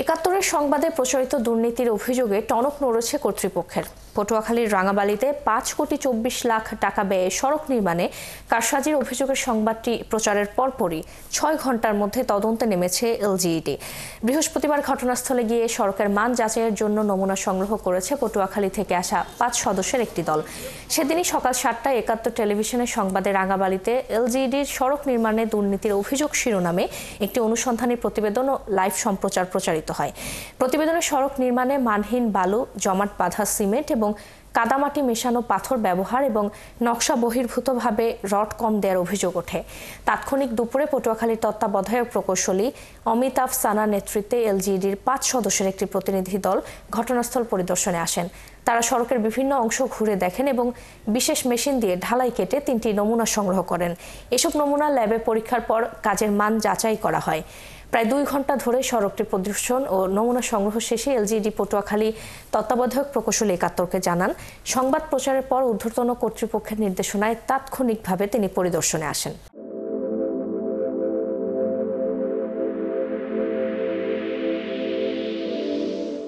একাত্তরের সংবাদে প্রচারিত দুর্নীতির অভিযোগে টনক নড়েছে কর্তৃপক্ষের। পটুয়াখালীর রাঙাবালিতে ৫,২৪,০০,০০০ টাকা ব্যয়ে সড়ক নির্মাণে কারসাজির অভিযোগের সংবাদটি প্রচারের পরপরই ৬ ঘণ্টার মধ্যে তদন্তে নেমেছে এলজিইডি। বৃহস্পতিবার ঘটনাস্থলে গিয়ে সড়কের মান যাচাইয়ের জন্য নমুনা সংগ্রহ করেছে পটুয়াখালী থেকে আসা ৫ সদস্যের একটি দল। সেদিনই সকাল ৭টায় একাত্তর টেলিভিশনের সংবাদে রাঙাবালিতে এলজিইডির সড়ক নির্মাণে দুর্নীতির অভিযোগ শিরোনামে একটি অনুসন্ধানী প্রতিবেদন ও লাইভ সম্প্রচার প্রচারিত হয়। প্রতিবেদনে সড়ক নির্মাণে মানহীন বালু, জমাট বাঁধা সিমেন্ট এবং কাদামাটি মেশানো পাথর ব্যবহার এবং নকশা বহির্ভূতভাবে রড কম দেওয়ার অভিযোগ ওঠে। তাৎক্ষণিক দুপুরে পটুয়াখালীর তত্ত্বাবধায়ক প্রকৌশলী অমিতাভ সানার নেতৃত্বে এলজিইডির ৫ সদস্যের একটি প্রতিনিধি দল ঘটনাস্থল পরিদর্শনে আসেন। তারা সড়কের বিভিন্ন অংশ ঘুরে দেখেন এবং বিশেষ মেশিন দিয়ে ঢালাই কেটে ৩টি নমুনা সংগ্রহ করেন। এসব নমুনা ল্যাবে পরীক্ষার পর কাজের মান যাচাই করা হয়। প্রায় ২ ঘণ্টা ধরে সড়কটি পরিদর্শন ও নমুনা সংগ্রহ শেষে এলজিইডি পটুয়াখালী তত্ত্বাবধায়ক প্রকৌশলী একাত্তরকে জানান, সংবাদ প্রচারের পর ঊর্ধ্বতন কর্তৃপক্ষের নির্দেশনায় তাৎক্ষণিকভাবে তিনি পরিদর্শনে আসেন।